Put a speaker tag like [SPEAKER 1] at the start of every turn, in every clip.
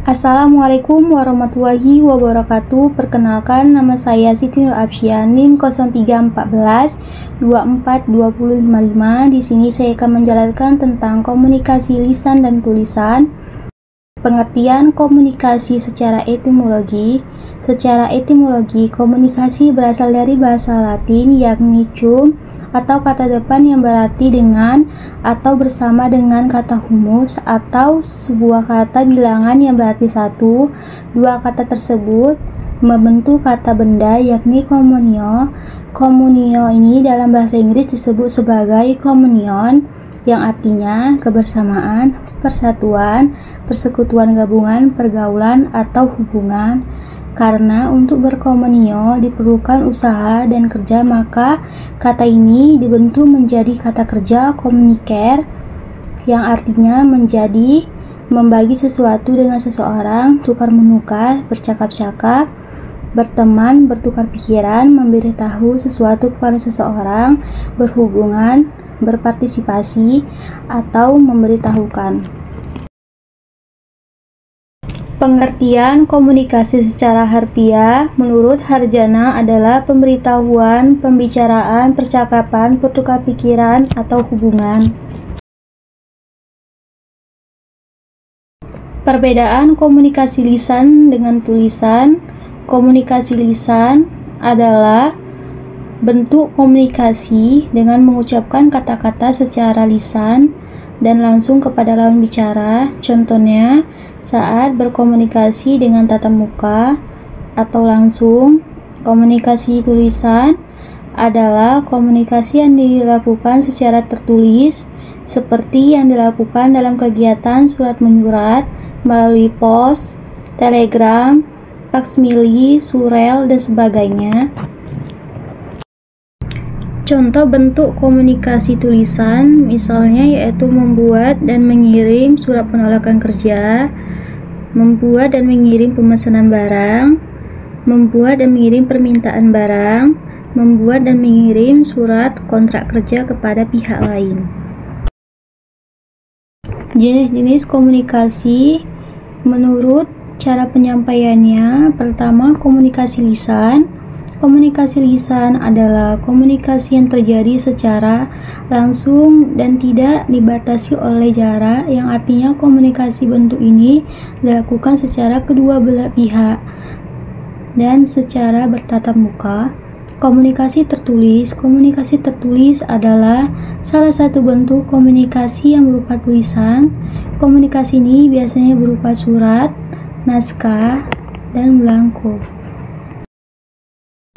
[SPEAKER 1] Assalamualaikum warahmatullahi wabarakatuh. Perkenalkan, nama saya Siti Nur Afsyan, NIM 0314 242055. Di sini saya akan menjelaskan tentang komunikasi lisan dan tulisan. Pengertian komunikasi secara etimologi. Secara etimologi, komunikasi berasal dari bahasa Latin yakni cum atau kata depan yang berarti dengan atau bersama dengan kata humus atau sebuah kata bilangan yang berarti satu. Dua kata tersebut membentuk kata benda yakni communio. Communio ini dalam bahasa Inggris disebut sebagai communion yang artinya kebersamaan, persatuan, persekutuan gabungan, pergaulan atau hubungan. Karena untuk berkomunio diperlukan usaha dan kerja, maka kata ini dibentuk menjadi kata kerja communicare yang artinya menjadi, membagi sesuatu dengan seseorang, tukar-menukar, bercakap-cakap, berteman, bertukar pikiran, memberitahu sesuatu kepada seseorang, berhubungan, berpartisipasi, atau memberitahukan. Pengertian komunikasi secara harfiah menurut Harjana adalah pemberitahuan, pembicaraan, percakapan, pertukar pikiran, atau hubungan. Perbedaan komunikasi lisan dengan tulisan. Komunikasi lisan adalah bentuk komunikasi dengan mengucapkan kata-kata secara lisan dan langsung kepada lawan bicara. Contohnya, saat berkomunikasi dengan tatap muka atau langsung. Komunikasi tulisan adalah komunikasi yang dilakukan secara tertulis, seperti yang dilakukan dalam kegiatan surat menyurat melalui pos, telegram, faksmili, surel, dan sebagainya. Contoh bentuk komunikasi tulisan misalnya yaitu membuat dan mengirim surat penolakan kerja, membuat dan mengirim pemesanan barang, membuat dan mengirim permintaan barang, membuat dan mengirim surat kontrak kerja kepada pihak lain. Jenis-jenis komunikasi menurut cara penyampaiannya. Pertama, komunikasi lisan. Komunikasi lisan adalah komunikasi yang terjadi secara langsung dan tidak dibatasi oleh jarak, yang artinya komunikasi bentuk ini dilakukan secara kedua belah pihak dan secara bertatap muka. Komunikasi tertulis. Komunikasi tertulis adalah salah satu bentuk komunikasi yang berupa tulisan. Komunikasi ini biasanya berupa surat, naskah, dan belangko.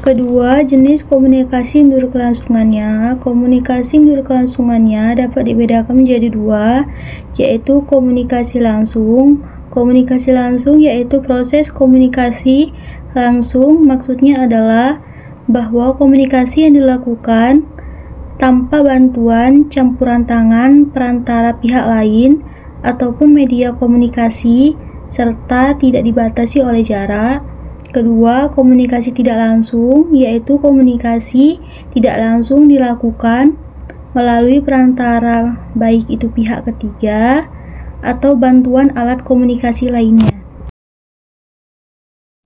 [SPEAKER 1] Kedua, jenis komunikasi menurut kelangsungannya. Komunikasi menurut kelangsungannya dapat dibedakan menjadi dua, yaitu komunikasi langsung. Komunikasi langsung yaitu proses komunikasi langsung. Maksudnya adalah bahwa komunikasi yang dilakukan tanpa bantuan campuran tangan perantara pihak lain ataupun media komunikasi, serta tidak dibatasi oleh jarak. Kedua, komunikasi tidak langsung, yaitu komunikasi tidak langsung dilakukan melalui perantara baik itu pihak ketiga atau bantuan alat komunikasi lainnya.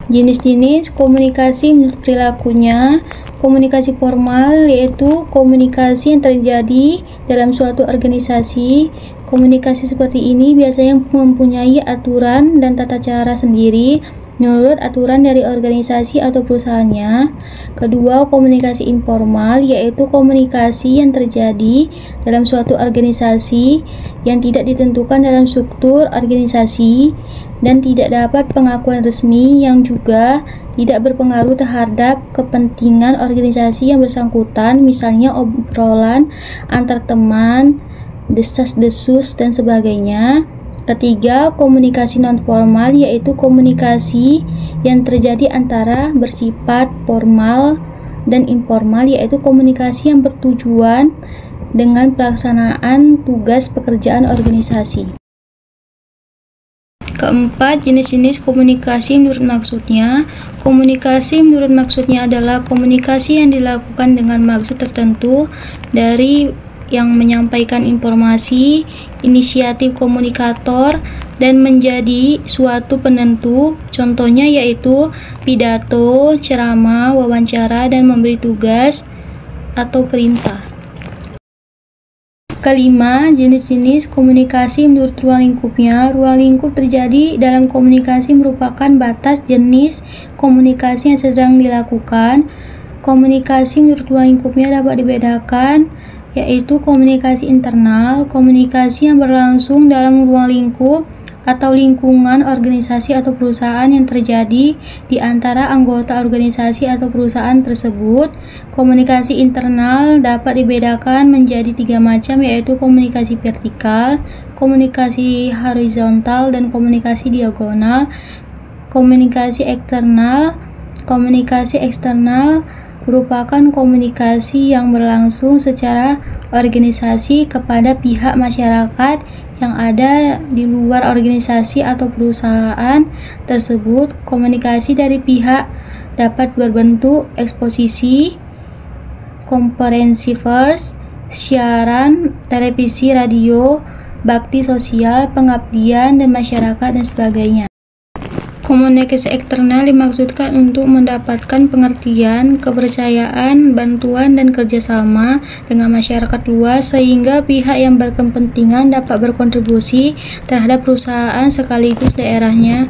[SPEAKER 1] Jenis-jenis komunikasi menurut perilakunya. Komunikasi formal yaitu komunikasi yang terjadi dalam suatu organisasi. Komunikasi seperti ini biasanya mempunyai aturan dan tata cara sendiri menurut aturan dari organisasi atau perusahaannya. Kedua, komunikasi informal yaitu komunikasi yang terjadi dalam suatu organisasi yang tidak ditentukan dalam struktur organisasi dan tidak dapat pengakuan resmi, yang juga tidak berpengaruh terhadap kepentingan organisasi yang bersangkutan, misalnya obrolan antar teman, desas-desus, dan sebagainya. Ketiga, komunikasi non-formal yaitu komunikasi yang terjadi antara bersifat formal dan informal, yaitu komunikasi yang bertujuan dengan pelaksanaan tugas pekerjaan organisasi. Keempat, jenis-jenis komunikasi menurut maksudnya. Komunikasi menurut maksudnya adalah komunikasi yang dilakukan dengan maksud tertentu dari yang menyampaikan informasi, inisiatif komunikator, dan menjadi suatu penentu. Contohnya yaitu pidato, ceramah, wawancara, dan memberi tugas atau perintah. Kelima, jenis-jenis komunikasi menurut ruang lingkupnya. Ruang lingkup terjadi dalam komunikasi merupakan batas jenis komunikasi yang sedang dilakukan. Komunikasi menurut ruang lingkupnya dapat dibedakan, yaitu komunikasi internal, komunikasi yang berlangsung dalam ruang lingkup atau lingkungan organisasi atau perusahaan yang terjadi di antara anggota organisasi atau perusahaan tersebut. Komunikasi internal dapat dibedakan menjadi 3 macam, yaitu komunikasi vertikal, komunikasi horizontal, dan komunikasi diagonal. Komunikasi eksternal merupakan komunikasi yang berlangsung secara organisasi kepada pihak masyarakat yang ada di luar organisasi atau perusahaan tersebut. Komunikasi dari pihak dapat berbentuk eksposisi, konferensi-pers, siaran televisi, radio, bakti sosial, pengabdian dan masyarakat, dan sebagainya. Komunikasi eksternal dimaksudkan untuk mendapatkan pengertian, kepercayaan, bantuan, dan kerjasama dengan masyarakat luas sehingga pihak yang berkepentingan dapat berkontribusi terhadap perusahaan sekaligus daerahnya.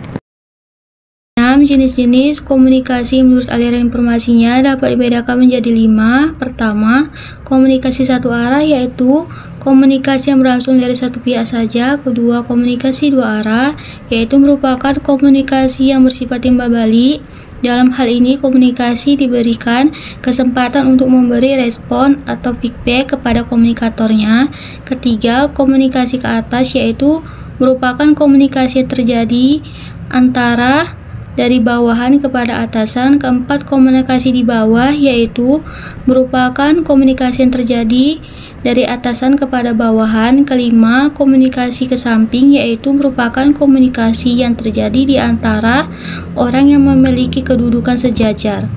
[SPEAKER 1] 6. Jenis-jenis komunikasi menurut aliran informasinya dapat dibedakan menjadi 5. Pertama, komunikasi satu arah, yaitu komunikasi yang berlangsung dari satu pihak saja. Kedua, komunikasi dua arah, yaitu merupakan komunikasi yang bersifat timbal balik. Dalam hal ini, komunikasi diberikan kesempatan untuk memberi respon atau feedback kepada komunikatornya. Ketiga, komunikasi ke atas, yaitu merupakan komunikasi yang terjadi antara dari bawahan kepada atasan. Keempat, komunikasi di bawah, yaitu merupakan komunikasi yang terjadi dari atasan kepada bawahan. Kelima, komunikasi ke samping, yaitu merupakan komunikasi yang terjadi di antara orang yang memiliki kedudukan sejajar.